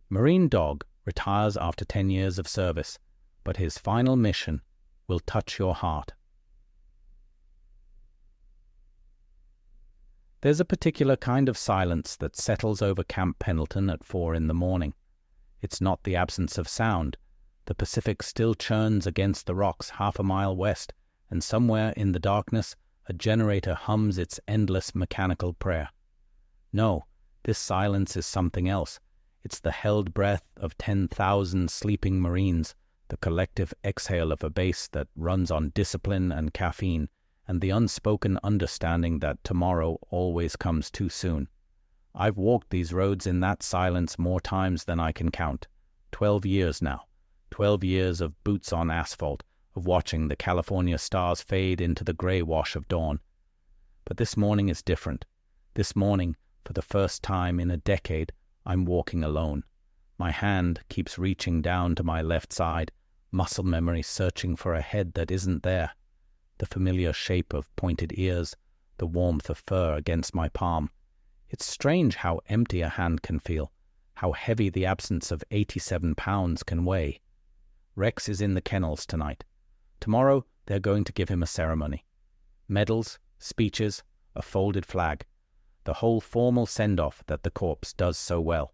Marine dog retires after 10 years of service, but his final mission will touch your heart. There's a particular kind of silence that settles over Camp Pendleton at 4 in the morning. It's not the absence of sound. The Pacific still churns against the rocks half a mile west, and somewhere in the darkness a generator hums its endless mechanical prayer. No, this silence is something else. It's the held breath of 10,000 sleeping Marines, the collective exhale of a base that runs on discipline and caffeine, and the unspoken understanding that tomorrow always comes too soon. I've walked these roads in that silence more times than I can count. 12 years now. 12 years of boots on asphalt, of watching the California stars fade into the gray wash of dawn. But this morning is different. This morning, for the first time in a decade, I'm walking alone. My hand keeps reaching down to my left side, muscle memory searching for a head that isn't there. The familiar shape of pointed ears, the warmth of fur against my palm. It's strange how empty a hand can feel, how heavy the absence of 87 pounds can weigh. Rex is in the kennels tonight. Tomorrow they're going to give him a ceremony. Medals, speeches, a folded flag. The whole formal send-off that the Corps does so well.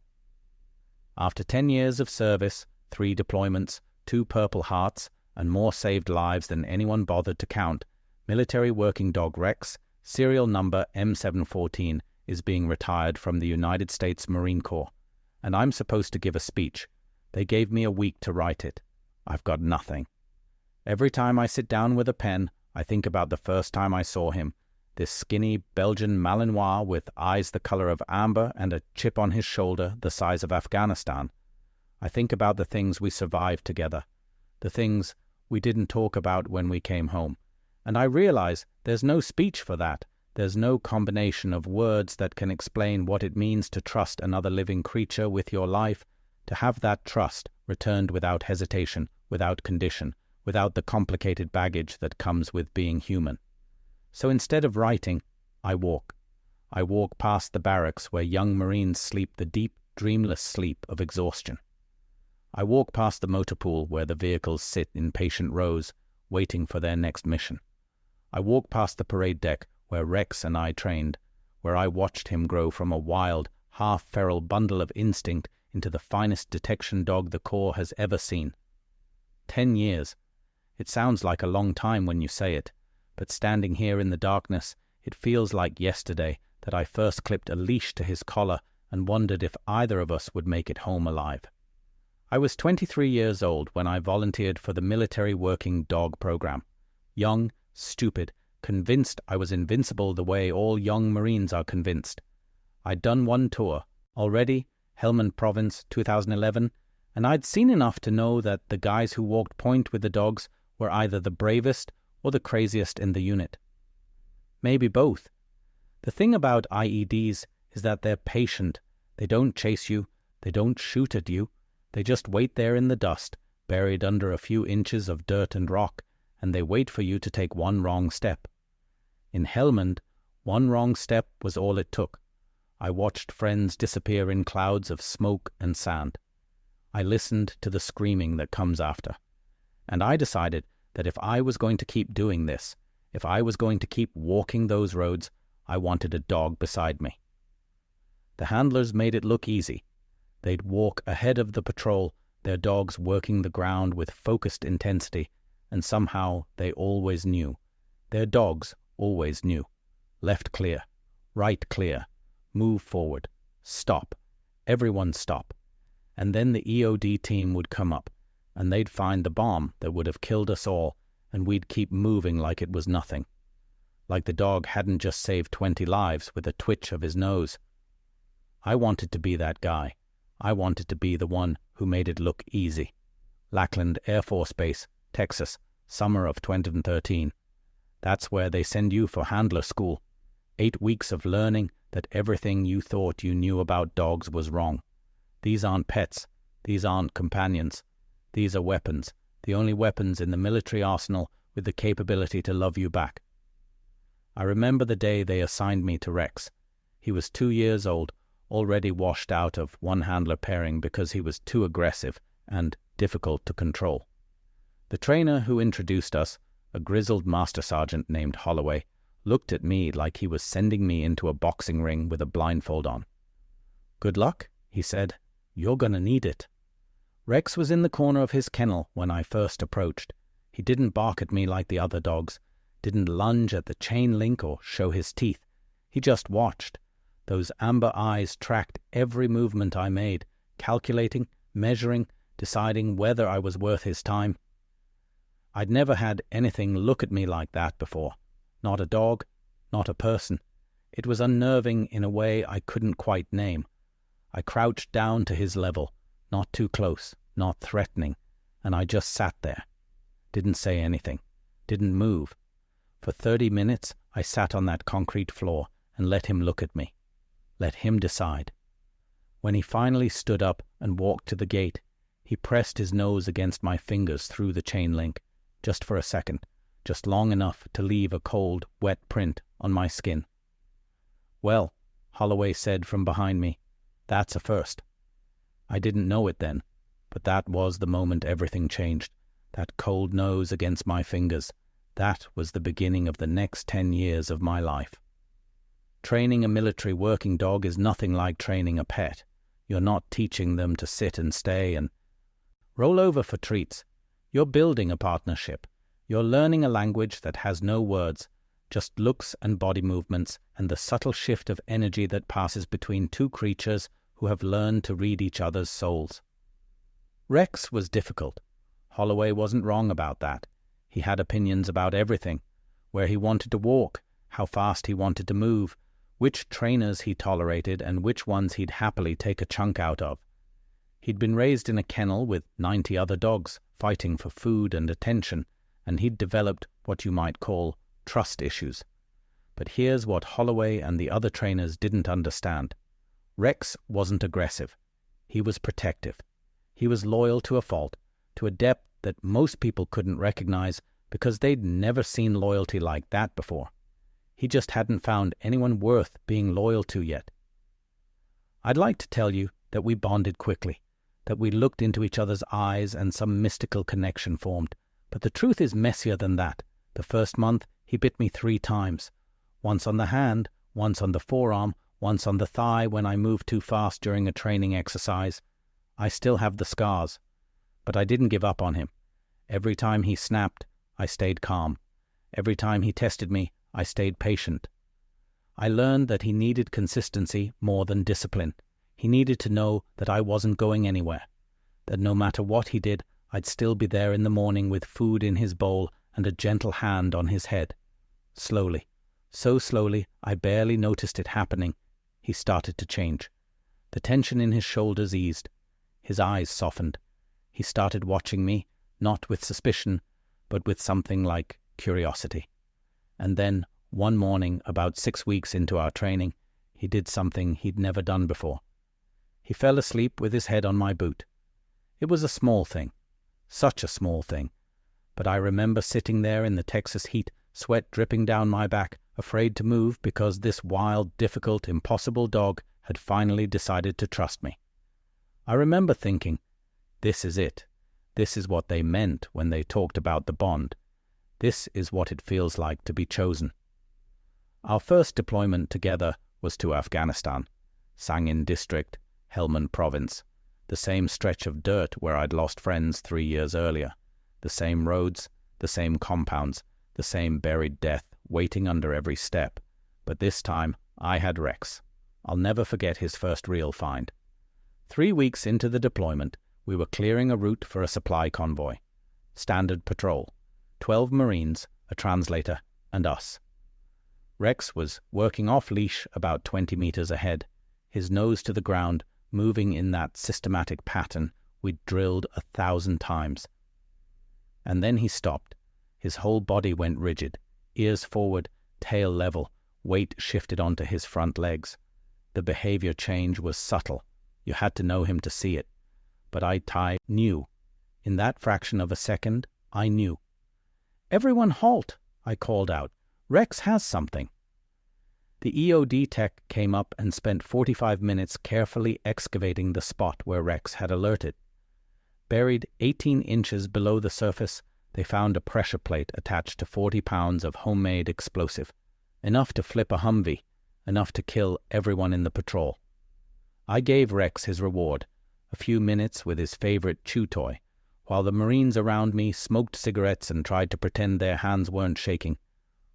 After 10 years of service, 3 deployments, 2 Purple Hearts, and more saved lives than anyone bothered to count, military working dog Rex, serial number M714, is being retired from the United States Marine Corps, and I'm supposed to give a speech. They gave me a week to write it. I've got nothing. Every time I sit down with a pen, I think about the first time I saw him, this skinny Belgian Malinois with eyes the color of amber and a chip on his shoulder the size of Afghanistan. I think about the things we survived together, the things we didn't talk about when we came home, and I realize there's no speech for that. There's no combination of words that can explain what it means to trust another living creature with your life, to have that trust returned without hesitation, without condition, without the complicated baggage that comes with being human. So instead of writing, I walk. I walk past the barracks where young Marines sleep the deep, dreamless sleep of exhaustion. I walk past the motor pool where the vehicles sit in patient rows, waiting for their next mission. I walk past the parade deck where Rex and I trained, where I watched him grow from a wild, half-feral bundle of instinct into the finest detection dog the Corps has ever seen. 10 years. It sounds like a long time when you say it, but standing here in the darkness, it feels like yesterday that I first clipped a leash to his collar and wondered if either of us would make it home alive. I was 23 years old when I volunteered for the military working dog program. Young, stupid, convinced I was invincible the way all young Marines are convinced. I'd done one tour, already, Helmand Province, 2011, and I'd seen enough to know that the guys who walked point with the dogs were either the bravest or the craziest in the unit. Maybe both. The thing about IEDs is that they're patient. They don't chase you, they don't shoot at you, they just wait there in the dust, buried under a few inches of dirt and rock, and they wait for you to take one wrong step. In Helmand, one wrong step was all it took. I watched friends disappear in clouds of smoke and sand. I listened to the screaming that comes after. And I decided that if I was going to keep doing this, if I was going to keep walking those roads, I wanted a dog beside me. The handlers made it look easy. They'd walk ahead of the patrol, their dogs working the ground with focused intensity, and somehow they always knew. Their dogs always knew. Left clear, right clear, move forward, stop, everyone stop. And then the EOD team would come up, and they'd find the bomb that would have killed us all, and we'd keep moving like it was nothing. Like the dog hadn't just saved 20 lives with a twitch of his nose. I wanted to be that guy. I wanted to be the one who made it look easy. Lackland Air Force Base, Texas, summer of 2013. That's where they send you for handler school. 8 weeks of learning that everything you thought you knew about dogs was wrong. These aren't pets. These aren't companions. These are weapons, the only weapons in the military arsenal with the capability to love you back. I remember the day they assigned me to Rex. He was 2 years old, already washed out of one-handler pairing because he was too aggressive and difficult to control. The trainer who introduced us, a grizzled master sergeant named Holloway, looked at me like he was sending me into a boxing ring with a blindfold on. "Good luck," he said. "You're gonna need it." Rex was in the corner of his kennel when I first approached. He didn't bark at me like the other dogs, didn't lunge at the chain link or show his teeth. He just watched. Those amber eyes tracked every movement I made, calculating, measuring, deciding whether I was worth his time. I'd never had anything look at me like that before. Not a dog, not a person. It was unnerving in a way I couldn't quite name. I crouched down to his level, not too close, not threatening, and I just sat there. Didn't say anything, didn't move. For 30 minutes I sat on that concrete floor and let him look at me. Let him decide. When he finally stood up and walked to the gate, he pressed his nose against my fingers through the chain link, just for a second, just long enough to leave a cold, wet print on my skin. "Well," Holloway said from behind me, "that's a first." I didn't know it then, but that was the moment everything changed. That cold nose against my fingers, that was the beginning of the next 10 years of my life. Training a military working dog is nothing like training a pet. You're not teaching them to sit and stay and roll over for treats. You're building a partnership. You're learning a language that has no words, just looks and body movements and the subtle shift of energy that passes between two creatures who have learned to read each other's souls. Rex was difficult. Holloway wasn't wrong about that. He had opinions about everything, where he wanted to walk, how fast he wanted to move, which trainers he tolerated and which ones he'd happily take a chunk out of. He'd been raised in a kennel with 90 other dogs, fighting for food and attention, and he'd developed what you might call trust issues. But here's what Holloway and the other trainers didn't understand. Rex wasn't aggressive. He was protective. He was loyal to a fault, to a depth that most people couldn't recognize because they'd never seen loyalty like that before. He just hadn't found anyone worth being loyal to yet. I'd like to tell you that we bonded quickly, that we looked into each other's eyes and some mystical connection formed, but the truth is messier than that. The first month, he bit me 3 times, once on the hand, once on the forearm, once on the thigh when I moved too fast during a training exercise. I still have the scars, but I didn't give up on him. Every time he snapped, I stayed calm. Every time he tested me, I stayed patient. I learned that he needed consistency more than discipline. He needed to know that I wasn't going anywhere, that no matter what he did, I'd still be there in the morning with food in his bowl and a gentle hand on his head. Slowly, so slowly I barely noticed it happening, he started to change. The tension in his shoulders eased. His eyes softened. He started watching me, not with suspicion, but with something like curiosity. And then, one morning, about 6 weeks into our training, he did something he'd never done before. He fell asleep with his head on my boot. It was a small thing, such a small thing, but I remember sitting there in the Texas heat, sweat dripping down my back, afraid to move because this wild, difficult, impossible dog had finally decided to trust me. I remember thinking, this is it. This is what they meant when they talked about the bond. This is what it feels like to be chosen. Our first deployment together was to Afghanistan, Sangin District, Helmand Province, the same stretch of dirt where I'd lost friends 3 years earlier, the same roads, the same compounds, the same buried death waiting under every step. But this time, I had Rex. I'll never forget his first real find. 3 weeks into the deployment, we were clearing a route for a supply convoy. Standard patrol. 12 Marines, a translator, and us. Rex was working off-leash about 20 meters ahead, his nose to the ground, moving in that systematic pattern we'd drilled 1,000 times. And then he stopped. His whole body went rigid, ears forward, tail level, weight shifted onto his front legs. The behavior change was subtle. You had to know him to see it. But I knew. In that fraction of a second, I knew. "Everyone halt!" I called out. "Rex has something." The EOD tech came up and spent 45 minutes carefully excavating the spot where Rex had alerted. Buried 18 inches below the surface, they found a pressure plate attached to 40 pounds of homemade explosive, enough to flip a Humvee, enough to kill everyone in the patrol. I gave Rex his reward, a few minutes with his favorite chew toy, while the Marines around me smoked cigarettes and tried to pretend their hands weren't shaking.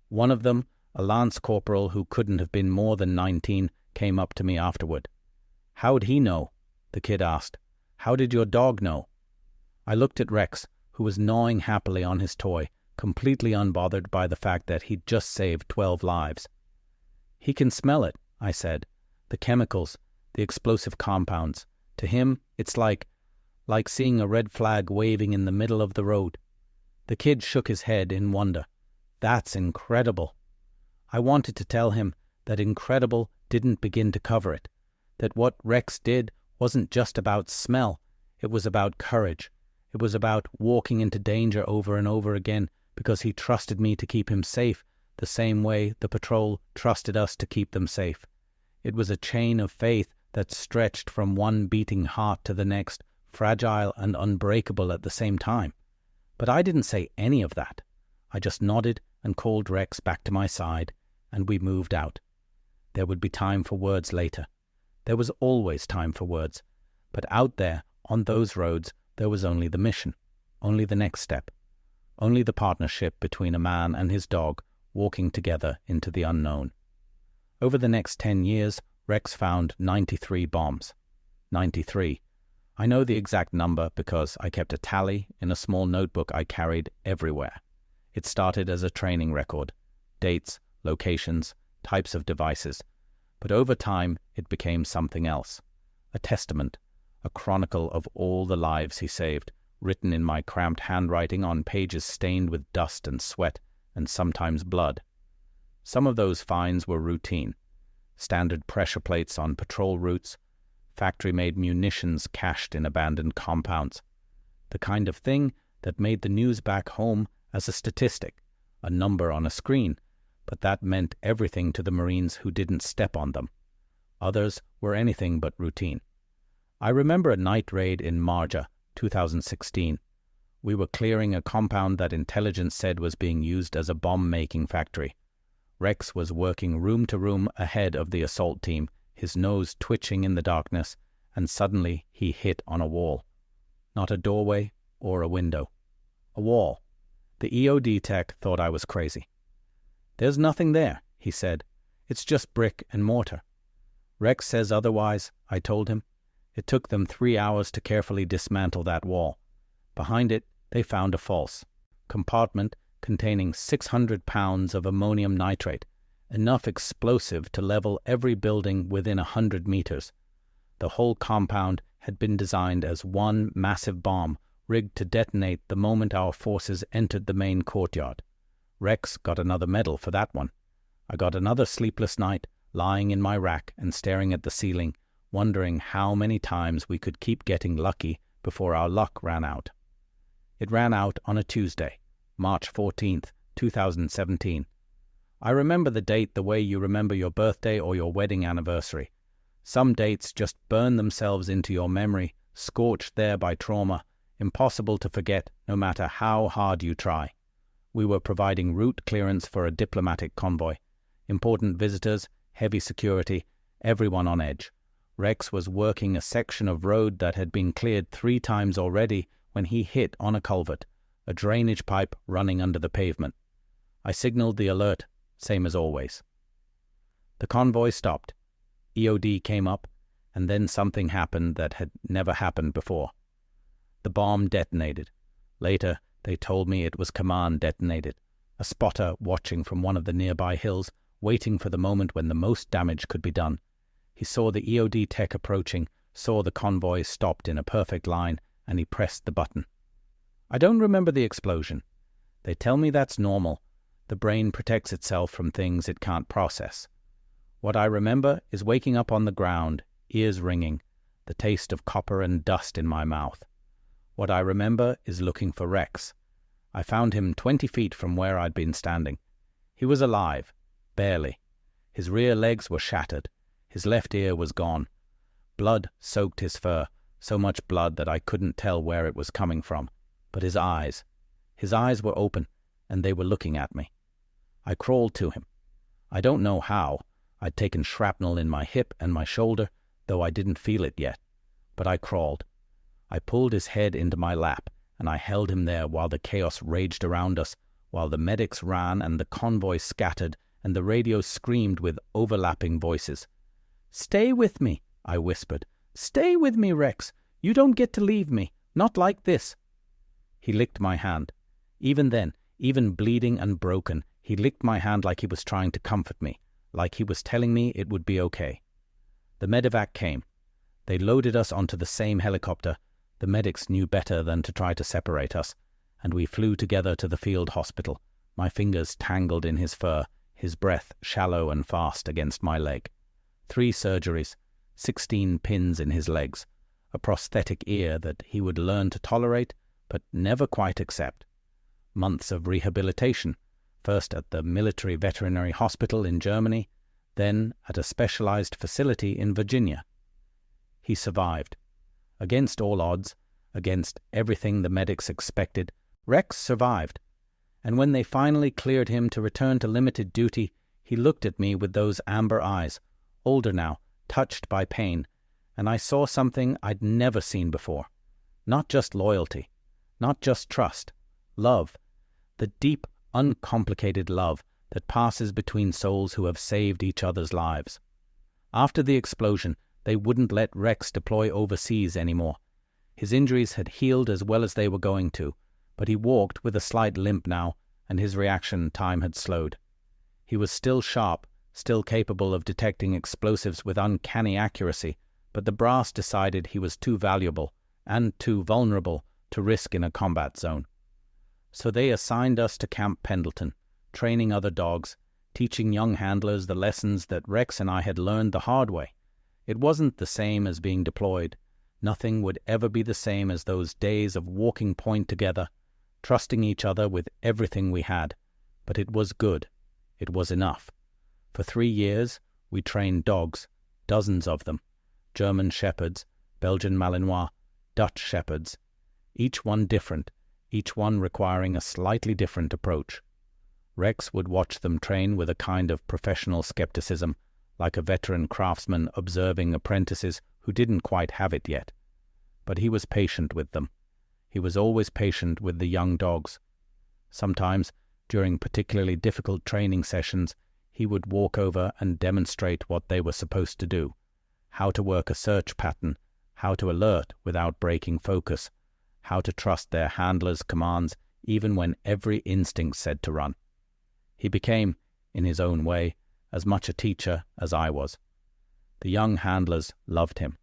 One of them, a lance corporal who couldn't have been more than 19, came up to me afterward. "How'd he know?" the kid asked. "How did your dog know?" I looked at Rex, who was gnawing happily on his toy, completely unbothered by the fact that he'd just saved 12 lives. "He can smell it," I said. "The chemicals, the explosive compounds. To him, it's like seeing a red flag waving in the middle of the road." The kid shook his head in wonder. "That's incredible." I wanted to tell him that incredible didn't begin to cover it, that what Rex did wasn't just about smell, it was about courage. It was about walking into danger over and over again because he trusted me to keep him safe, the same way the patrol trusted us to keep them safe. It was a chain of faith that stretched from one beating heart to the next, fragile and unbreakable at the same time. But I didn't say any of that. I just nodded and called Rex back to my side, and we moved out. There would be time for words later. There was always time for words. But out there, on those roads, there was only the mission, only the next step, only the partnership between a man and his dog walking together into the unknown. Over the next 10 years, Rex found 93 bombs. 93. I know the exact number because I kept a tally in a small notebook I carried everywhere. It started as a training record, dates, locations, types of devices, but over time it became something else, a testament, a chronicle of all the lives he saved, written in my cramped handwriting on pages stained with dust and sweat and sometimes blood. Some of those finds were routine, standard pressure plates on patrol routes, factory-made munitions cached in abandoned compounds, the kind of thing that made the news back home as a statistic, a number on a screen, but that meant everything to the Marines who didn't step on them. Others were anything but routine. I remember a night raid in Marja, 2016. We were clearing a compound that intelligence said was being used as a bomb-making factory. Rex was working room to room ahead of the assault team, his nose twitching in the darkness, and suddenly he hit on a wall. Not a doorway or a window. A wall. The EOD tech thought I was crazy. "There's nothing there," he said. "It's just brick and mortar." "Rex says otherwise," I told him. It took them 3 hours to carefully dismantle that wall. Behind it, they found a false compartment containing 600 pounds of ammonium nitrate, enough explosive to level every building within 100 meters. The whole compound had been designed as one massive bomb, rigged to detonate the moment our forces entered the main courtyard. Rex got another medal for that one. I got another sleepless night, lying in my rack and staring at the ceiling, wondering how many times we could keep getting lucky before our luck ran out. It ran out on a Tuesday, March 14th, 2017. I remember the date the way you remember your birthday or your wedding anniversary. Some dates just burn themselves into your memory, scorched there by trauma, impossible to forget no matter how hard you try. We were providing route clearance for a diplomatic convoy. Important visitors, heavy security, everyone on edge. Rex was working a section of road that had been cleared 3 times already when he hit on a culvert, a drainage pipe running under the pavement. I signaled the alert, same as always. The convoy stopped. EOD came up, and then something happened that had never happened before. The bomb detonated. Later, they told me it was command detonated, a spotter watching from one of the nearby hills, waiting for the moment when the most damage could be done. He saw the EOD tech approaching, saw the convoy stopped in a perfect line, and he pressed the button. I don't remember the explosion. They tell me that's normal. The brain protects itself from things it can't process. What I remember is waking up on the ground, ears ringing, the taste of copper and dust in my mouth. What I remember is looking for Rex. I found him 20 feet from where I'd been standing. He was alive, barely. His rear legs were shattered. His left ear was gone. Blood soaked his fur, so much blood that I couldn't tell where it was coming from. But his eyes were open, and they were looking at me. I crawled to him. I don't know how. I'd taken shrapnel in my hip and my shoulder, though I didn't feel it yet. But I crawled. I pulled his head into my lap, and I held him there while the chaos raged around us, while the medics ran and the convoy scattered and the radio screamed with overlapping voices. "Stay with me," I whispered. "Stay with me, Rex. You don't get to leave me. Not like this." He licked my hand. Even then, even bleeding and broken, he licked my hand like he was trying to comfort me, like he was telling me it would be okay. The medevac came. They loaded us onto the same helicopter. The medics knew better than to try to separate us, and we flew together to the field hospital, my fingers tangled in his fur, his breath shallow and fast against my leg. 3 surgeries, 16 pins in his legs, a prosthetic ear that he would learn to tolerate but never quite accept. Months of rehabilitation, first at the Military Veterinary Hospital in Germany, then at a specialized facility in Virginia. He survived. Against all odds, against everything the medics expected, Rex survived. And when they finally cleared him to return to limited duty, he looked at me with those amber eyes, older now, touched by pain, and I saw something I'd never seen before. Not just loyalty, not just trust, love, the deep, uncomplicated love that passes between souls who have saved each other's lives. After the explosion, they wouldn't let Rex deploy overseas anymore. His injuries had healed as well as they were going to, but he walked with a slight limp now, and his reaction time had slowed. He was still sharp, still capable of detecting explosives with uncanny accuracy, but the brass decided he was too valuable and too vulnerable to risk in a combat zone. So they assigned us to Camp Pendleton, training other dogs, teaching young handlers the lessons that Rex and I had learned the hard way. It wasn't the same as being deployed. Nothing would ever be the same as those days of walking point together, trusting each other with everything we had. But it was good. It was enough. For 3 years, we trained dogs, dozens of them, German shepherds, Belgian Malinois, Dutch shepherds, each one different, each one requiring a slightly different approach. Rex would watch them train with a kind of professional skepticism, like a veteran craftsman observing apprentices who didn't quite have it yet. But he was patient with them. He was always patient with the young dogs. Sometimes, during particularly difficult training sessions, he would walk over and demonstrate what they were supposed to do, how to work a search pattern, how to alert without breaking focus, how to trust their handlers' commands even when every instinct said to run. He became, in his own way, as much a teacher as I was. The young handlers loved him.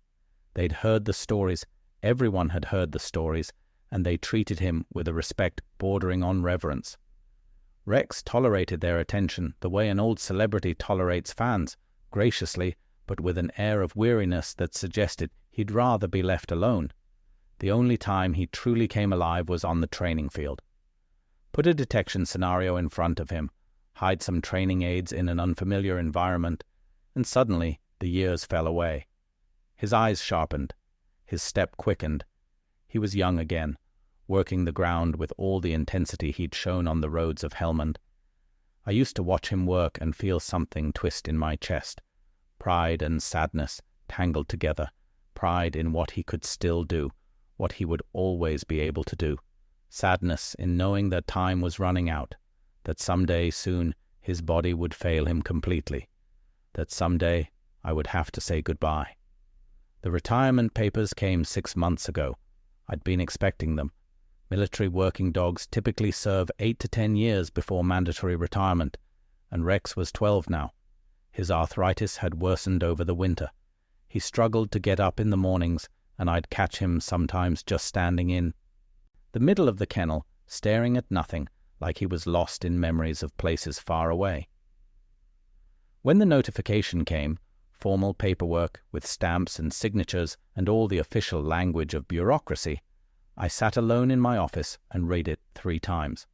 They'd heard the stories, everyone had heard the stories, and they treated him with a respect bordering on reverence. Rex tolerated their attention the way an old celebrity tolerates fans, graciously, but with an air of weariness that suggested he'd rather be left alone. The only time he truly came alive was on the training field. Put a detection scenario in front of him, hide some training aids in an unfamiliar environment, and suddenly the years fell away. His eyes sharpened. His step quickened. He was young again, working the ground with all the intensity he'd shown on the roads of Helmand. I used to watch him work and feel something twist in my chest. Pride and sadness tangled together. Pride in what he could still do, what he would always be able to do. Sadness in knowing that time was running out, that someday soon his body would fail him completely, that someday I would have to say goodbye. The retirement papers came 6 months ago. I'd been expecting them. Military working dogs typically serve 8 to 10 years before mandatory retirement, and Rex was 12 now. His arthritis had worsened over the winter. He struggled to get up in the mornings, and I'd catch him sometimes just standing in the middle of the kennel, staring at nothing, like he was lost in memories of places far away. When the notification came, formal paperwork with stamps and signatures and all the official language of bureaucracy, I sat alone in my office and read it 3 times.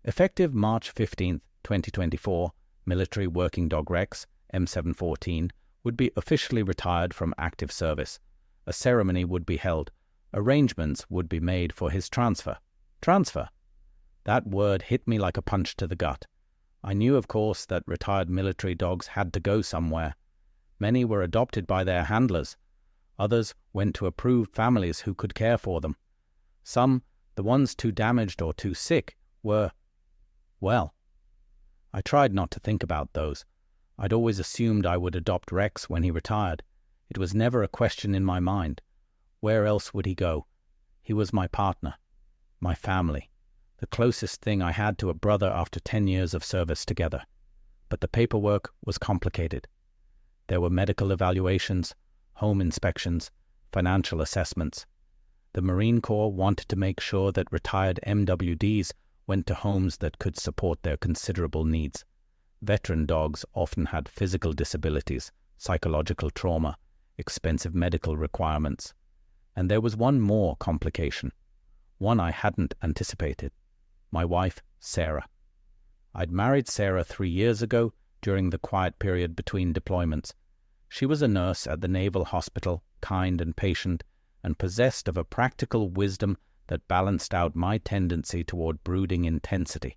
Effective March 15, 2024, military working dog Rex, M714, would be officially retired from active service. A ceremony would be held. Arrangements would be made for his transfer. Transfer! That word hit me like a punch to the gut. I knew, of course, that retired military dogs had to go somewhere. Many were adopted by their handlers. Others went to approved families who could care for them. Some, the ones too damaged or too sick, were, well, I tried not to think about those. I'd always assumed I would adopt Rex when he retired. It was never a question in my mind. Where else would he go? He was my partner, my family, the closest thing I had to a brother after 10 years of service together. But the paperwork was complicated. There were medical evaluations, home inspections, financial assessments. The Marine Corps wanted to make sure that retired MWDs went to homes that could support their considerable needs. Veteran dogs often had physical disabilities, psychological trauma, expensive medical requirements. And there was one more complication, one I hadn't anticipated. My wife, Sarah. I'd married Sarah 3 years ago during the quiet period between deployments. She was a nurse at the Naval Hospital, kind and patient, and possessed of a practical wisdom that balanced out my tendency toward brooding intensity.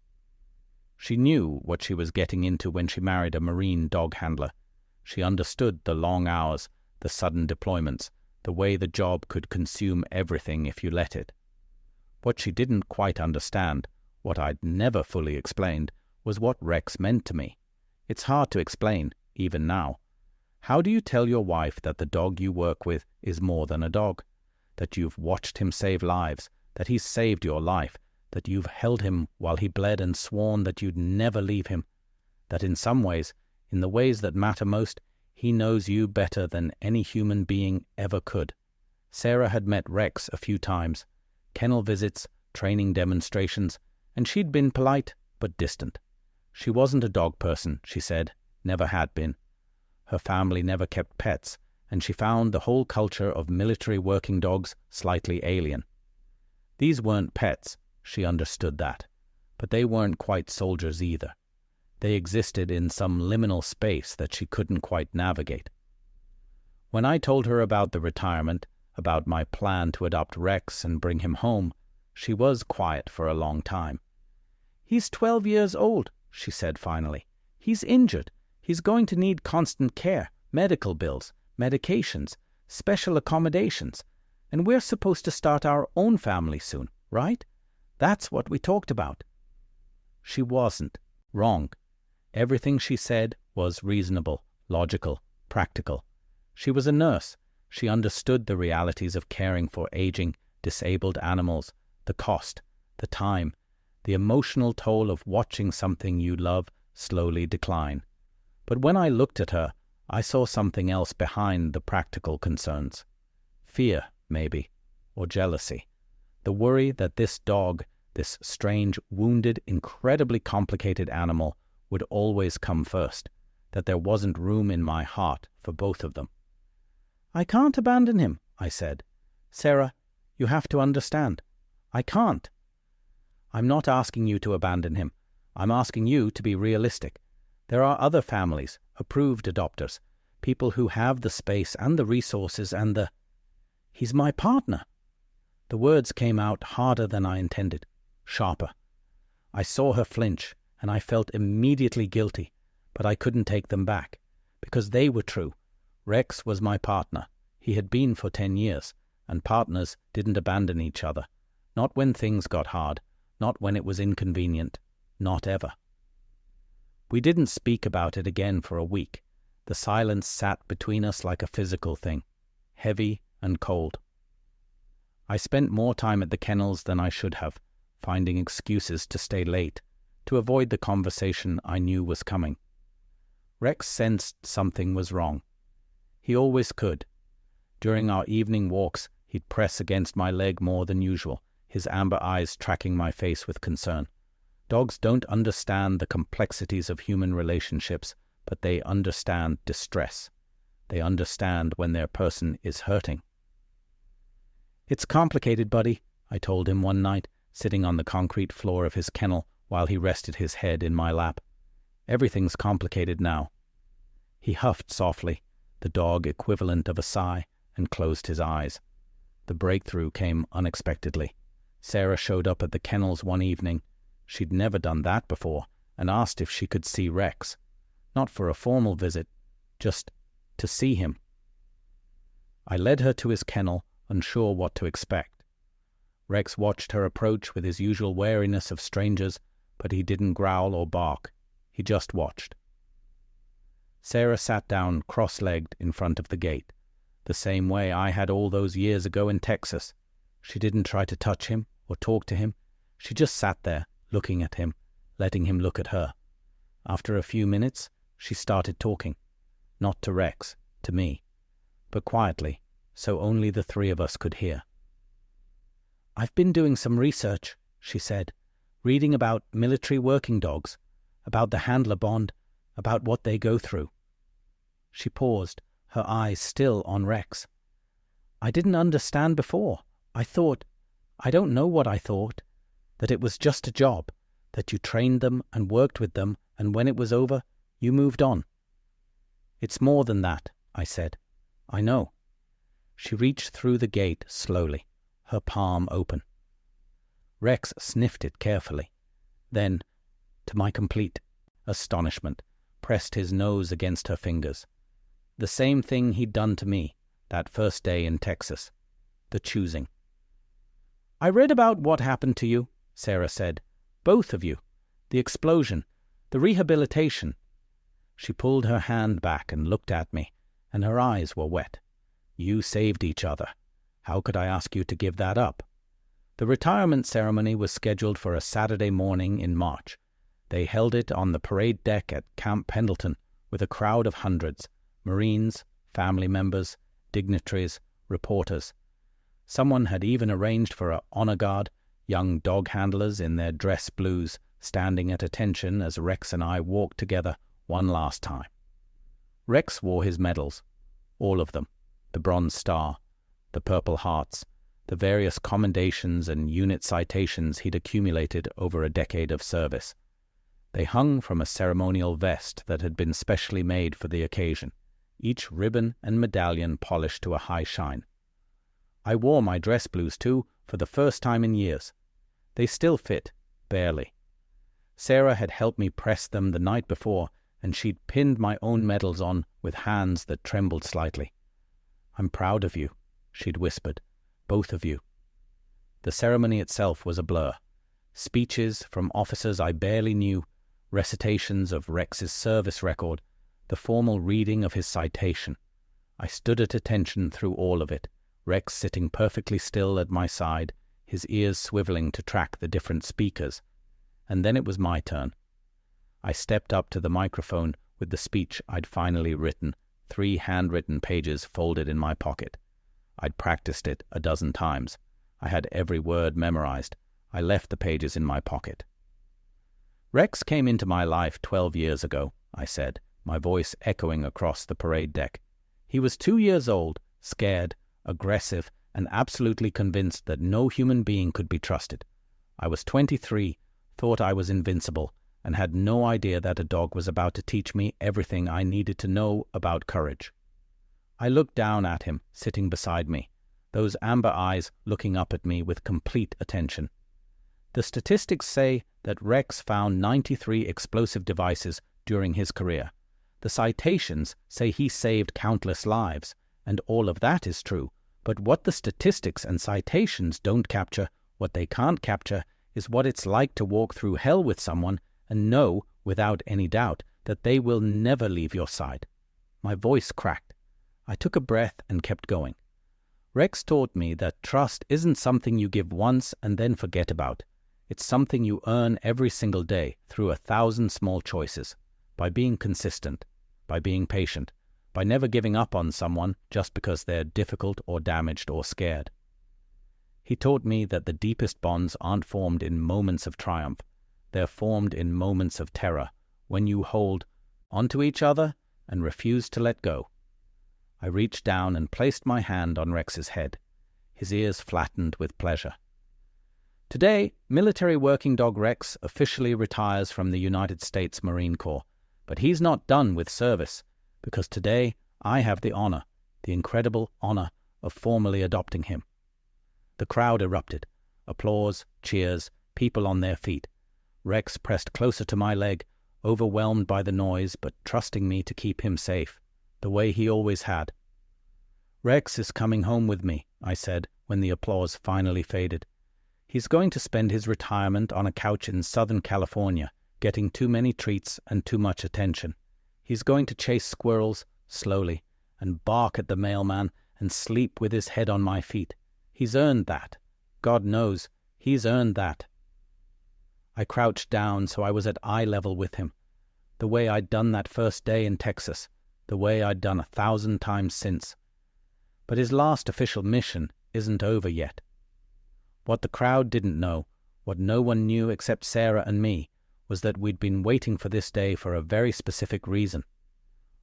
She knew what she was getting into when she married a Marine dog handler. She understood the long hours, the sudden deployments, the way the job could consume everything if you let it. What she didn't quite understand, what I'd never fully explained, was what Rex meant to me. It's hard to explain, even now. How do you tell your wife that the dog you work with is more than a dog? That you've watched him save lives, that he's saved your life, that you've held him while he bled and sworn that you'd never leave him, that in some ways, in the ways that matter most, he knows you better than any human being ever could. Sarah had met Rex a few times, kennel visits, training demonstrations, and she'd been polite but distant. She wasn't a dog person, she said, never had been. Her family never kept pets, and she found the whole culture of military working dogs slightly alien. These weren't pets, she understood that, but they weren't quite soldiers either. They existed in some liminal space that she couldn't quite navigate. When I told her about the retirement, about my plan to adopt Rex and bring him home, she was quiet for a long time. "He's 12 years old," she said finally. "He's injured. He's going to need constant care, medical bills, medications, special accommodations. And we're supposed to start our own family soon, right? That's what we talked about." She wasn't. Wrong. Everything she said was reasonable, logical, practical. She was a nurse. She understood the realities of caring for aging, disabled animals, the cost, the time, the emotional toll of watching something you love slowly decline. But when I looked at her, I saw something else behind the practical concerns. Fear, maybe, or jealousy. The worry that this dog, this strange, wounded, incredibly complicated animal, would always come first, that there wasn't room in my heart for both of them. "I can't abandon him," I said. "Sarah, you have to understand. I can't." "I'm not asking you to abandon him. I'm asking you to be realistic. There are other families, approved adopters, people who have the space and the resources and the—" "He's my partner." The words came out harder than I intended, sharper. I saw her flinch, and I felt immediately guilty, but I couldn't take them back, because they were true. Rex was my partner. He had been for 10 years, and partners didn't abandon each other. Not when things got hard, not when it was inconvenient, not ever. We didn't speak about it again for a week. The silence sat between us like a physical thing, heavy and cold. I spent more time at the kennels than I should have, finding excuses to stay late, to avoid the conversation I knew was coming. Rex sensed something was wrong. He always could. During our evening walks, he'd press against my leg more than usual, his amber eyes tracking my face with concern. Dogs don't understand the complexities of human relationships, but they understand distress. They understand when their person is hurting. "It's complicated, buddy," I told him one night, sitting on the concrete floor of his kennel while he rested his head in my lap. Everything's complicated now." He huffed softly, the dog equivalent of a sigh, and closed his eyes. The breakthrough came unexpectedly. Sarah showed up at the kennels one evening. She'd never done that before, and asked if she could see Rex. Not for a formal visit, just to see him. I led her to his kennel, unsure what to expect. Rex watched her approach with his usual wariness of strangers, but he didn't growl or bark. He just watched. Sarah sat down cross-legged in front of the gate, the same way I had all those years ago in Texas. She didn't try to touch him or talk to him. She just sat there, looking at him, letting him look at her. After a few minutes, she started talking. Not to Rex, to me, but quietly, so only the three of us could hear. "I've been doing some research," she said, "reading about military working dogs, about the handler bond, about what they go through." She paused, her eyes still on Rex. "I didn't understand before. I don't know what I thought, that it was just a job, that you trained them and worked with them, and when it was over, you moved on." "It's more than that," I said. "I know." She reached through the gate slowly, her palm open. Rex sniffed it carefully, then, to my complete astonishment, pressed his nose against her fingers. The same thing he'd done to me that first day in Texas. The choosing. "I read about what happened to you," Sarah said. "Both of you. The explosion. The rehabilitation." She pulled her hand back and looked at me, and her eyes were wet. "You saved each other. How could I ask you to give that up?" The retirement ceremony was scheduled for a Saturday morning in March. They held it on the parade deck at Camp Pendleton with a crowd of hundreds, Marines, family members, dignitaries, reporters. Someone had even arranged for an honor guard, young dog handlers in their dress blues, standing at attention as Rex and I walked together one last time. Rex wore his medals, all of them, the Bronze Star, the Purple Hearts, the various commendations and unit citations he'd accumulated over a decade of service. They hung from a ceremonial vest that had been specially made for the occasion, each ribbon and medallion polished to a high shine. I wore my dress blues too, for the first time in years. They still fit, barely. Sarah had helped me press them the night before, and she'd pinned my own medals on with hands that trembled slightly. "I'm proud of you," she'd whispered, "both of you." The ceremony itself was a blur. Speeches from officers I barely knew, recitations of Rex's service record, the formal reading of his citation. I stood at attention through all of it, Rex sitting perfectly still at my side, his ears swiveling to track the different speakers. And then it was my turn. I stepped up to the microphone with the speech I'd finally written, 3 handwritten pages folded in my pocket. I'd practiced it a dozen times. I had every word memorized. I left the pages in my pocket. "Rex came into my life 12 years ago," I said, my voice echoing across the parade deck. "He was 2 years old, scared, aggressive, and absolutely convinced that no human being could be trusted. I was 23, thought I was invincible, and had no idea that a dog was about to teach me everything I needed to know about courage." I looked down at him, sitting beside me, those amber eyes looking up at me with complete attention. "The statistics say that Rex found 93 explosive devices during his career. The citations say he saved countless lives, and all of that is true, but what the statistics and citations don't capture, what they can't capture, is what it's like to walk through hell with someone and know, without any doubt, that they will never leave your side." My voice cracked. I took a breath and kept going. "Rex taught me that trust isn't something you give once and then forget about. It's something you earn every single day through 1,000 small choices, by being consistent, by being patient, by never giving up on someone just because they're difficult or damaged or scared. He taught me that the deepest bonds aren't formed in moments of triumph. They're formed in moments of terror, when you hold onto each other and refuse to let go." I reached down and placed my hand on Rex's head. His ears flattened with pleasure. "Today, military working dog Rex officially retires from the United States Marine Corps But he's not done with service, because today I have the honor, the incredible honor, of formally adopting him." The crowd erupted. Applause, cheers, people on their feet. Rex pressed closer to my leg, overwhelmed by the noise, but trusting me to keep him safe, the way he always had. "Rex is coming home with me," I said, when the applause finally faded. "He's going to spend his retirement on a couch in Southern California, getting too many treats and too much attention. He's going to chase squirrels, slowly, and bark at the mailman and sleep with his head on my feet. He's earned that. God knows, he's earned that." I crouched down so I was at eye level with him, the way I'd done that first day in Texas, the way I'd done 1,000 times since. But his last official mission isn't over yet. What the crowd didn't know, what no one knew except Sarah and me, was that we'd been waiting for this day for a very specific reason.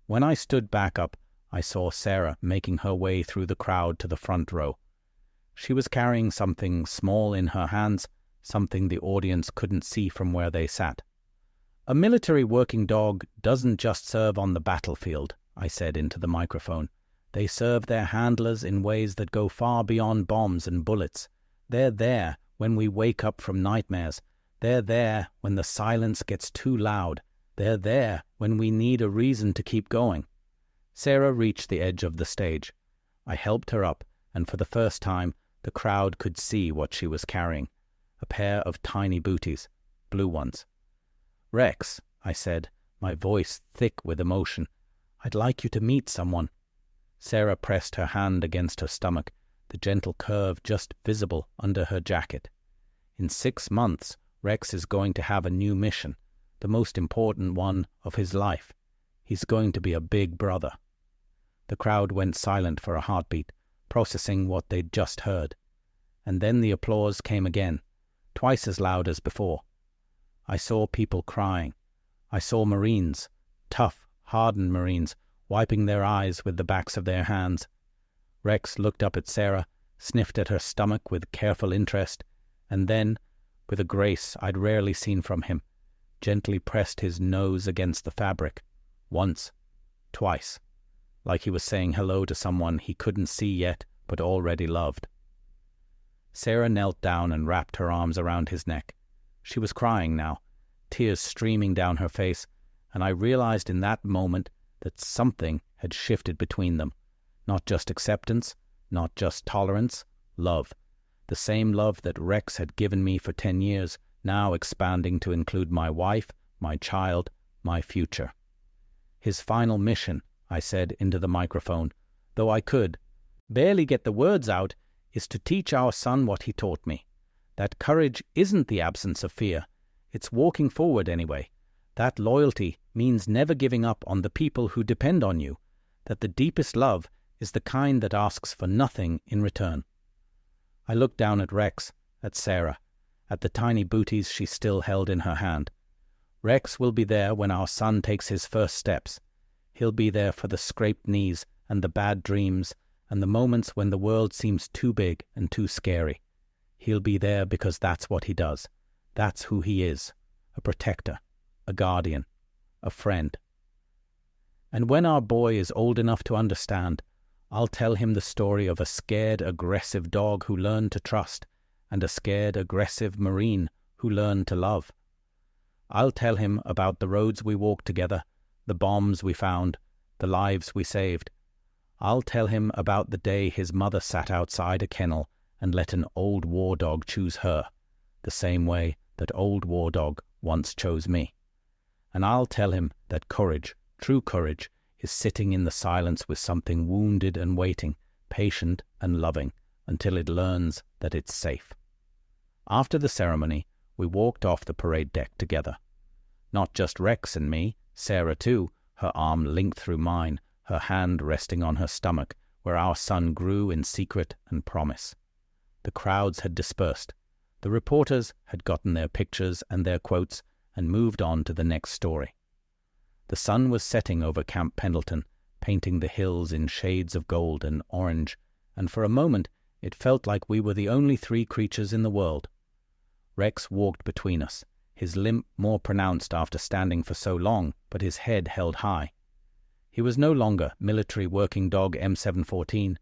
When I stood back up, I saw Sarah making her way through the crowd to the front row. She was carrying something small in her hands, something the audience couldn't see from where they sat. "A military working dog doesn't just serve on the battlefield," I said into the microphone. "They serve their handlers in ways that go far beyond bombs and bullets. They're there when we wake up from nightmares. They're there when the silence gets too loud. They're there when we need a reason to keep going." Sarah reached the edge of the stage. I helped her up, and for the first time, the crowd could see what she was carrying. A pair of tiny booties, blue ones. "Rex," I said, my voice thick with emotion, "I'd like you to meet someone." Sarah pressed her hand against her stomach, the gentle curve just visible under her jacket. "In 6 months, Rex is going to have a new mission, the most important one of his life. He's going to be a big brother." The crowd went silent for a heartbeat, processing what they'd just heard. And then the applause came again, twice as loud as before. I saw people crying. I saw Marines, tough, hardened Marines, wiping their eyes with the backs of their hands. Rex looked up at Sarah, sniffed at her stomach with careful interest, and then, with a grace I'd rarely seen from him, gently pressed his nose against the fabric. Once, twice, like he was saying hello to someone he couldn't see yet but already loved. Sarah knelt down and wrapped her arms around his neck. She was crying now, tears streaming down her face, and I realized in that moment that something had shifted between them. Not just acceptance, not just tolerance, love. The same love that Rex had given me for 10 years, now expanding to include my wife, my child, my future. "His final mission," I said into the microphone, though I could barely get the words out, "is to teach our son what he taught me. That courage isn't the absence of fear. It's walking forward anyway. That loyalty means never giving up on the people who depend on you. That the deepest love is the kind that asks for nothing in return." I looked down at Rex, at Sarah, at the tiny booties she still held in her hand. Rex will be there when our son takes his first steps. He'll be there for the scraped knees and the bad dreams and the moments when the world seems too big and too scary. He'll be there because that's what he does. That's who he is. A protector, a guardian, a friend. And when our boy is old enough to understand, I'll tell him the story of a scared, aggressive dog who learned to trust, and a scared, aggressive Marine who learned to love. I'll tell him about the roads we walked together, the bombs we found, the lives we saved. I'll tell him about the day his mother sat outside a kennel and let an old war dog choose her, the same way that old war dog once chose me. And I'll tell him that courage, true courage, is sitting in the silence with something wounded and waiting, patient and loving, until it learns that it's safe. After the ceremony, we walked off the parade deck together. Not just Rex and me, Sarah too, her arm linked through mine, her hand resting on her stomach, where our son grew in secret and promise. The crowds had dispersed. The reporters had gotten their pictures and their quotes and moved on to the next story. The sun was setting over Camp Pendleton, painting the hills in shades of gold and orange, and for a moment it felt like we were the only 3 creatures in the world. Rex walked between us, his limp more pronounced after standing for so long, but his head held high. He was no longer military working dog M714.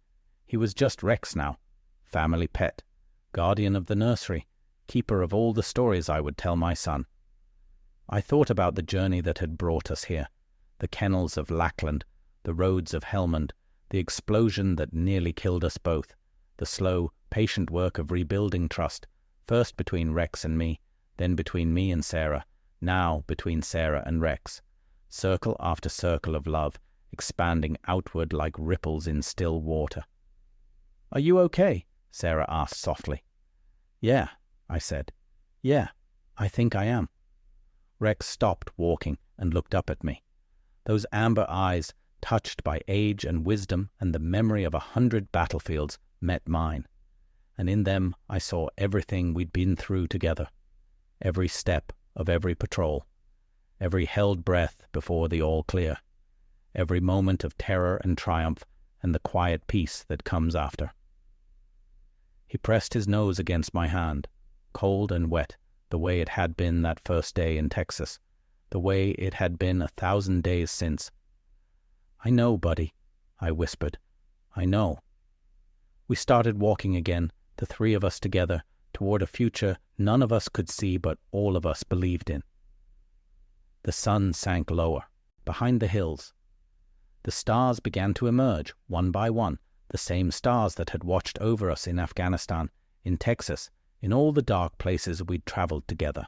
He was just Rex now, family pet, guardian of the nursery, keeper of all the stories I would tell my son. I thought about the journey that had brought us here, the kennels of Lackland, the roads of Helmond, the explosion that nearly killed us both, the slow, patient work of rebuilding trust, first between Rex and me, then between me and Sarah, now between Sarah and Rex. Circle after circle of love, expanding outward like ripples in still water. "Are you okay?" Sarah asked softly. "Yeah," I said. "Yeah, I think I am." Rex stopped walking and looked up at me. Those amber eyes, touched by age and wisdom and the memory of 100 battlefields, met mine, and in them I saw everything we'd been through together, every step of every patrol, every held breath before the all-clear, every moment of terror and triumph and the quiet peace that comes after. He pressed his nose against my hand, cold and wet, the way it had been that first day in Texas, the way it had been 1,000 days since. "I know, buddy," I whispered. "I know." We started walking again, the three of us together, toward a future none of us could see but all of us believed in. The sun sank lower, behind the hills. The stars began to emerge, one by one, the same stars that had watched over us in Afghanistan, in Texas, in all the dark places we'd traveled together.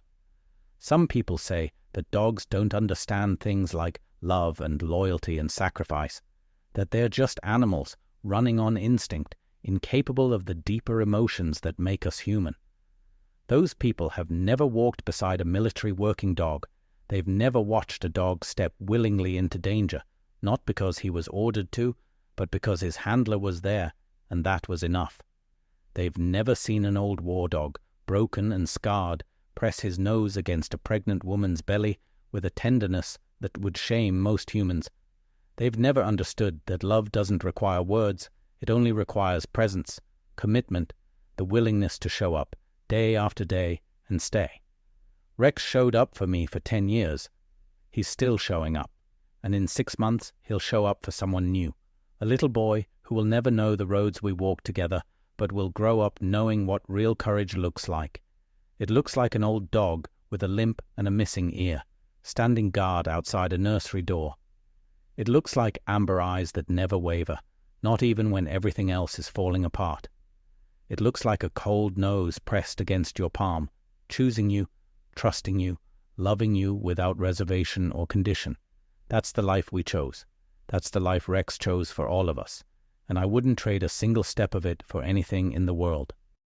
Some people say that dogs don't understand things like love and loyalty and sacrifice, that they're just animals running on instinct, incapable of the deeper emotions that make us human. Those people have never walked beside a military working dog. They've never watched a dog step willingly into danger, not because he was ordered to, but because his handler was there, and that was enough. They've never seen an old war dog, broken and scarred, press his nose against a pregnant woman's belly with a tenderness that would shame most humans. They've never understood that love doesn't require words, it only requires presence, commitment, the willingness to show up, day after day, and stay. Rex showed up for me for 10 years. He's still showing up, and in 6 months he'll show up for someone new, a little boy who will never know the roads we walked together, but will grow up knowing what real courage looks like. It looks like an old dog with a limp and a missing ear, standing guard outside a nursery door. It looks like amber eyes that never waver, not even when everything else is falling apart. It looks like a cold nose pressed against your palm, choosing you, trusting you, loving you without reservation or condition. That's the life we chose. That's the life Rex chose for all of us, and I wouldn't trade a single step of it for anything in the world.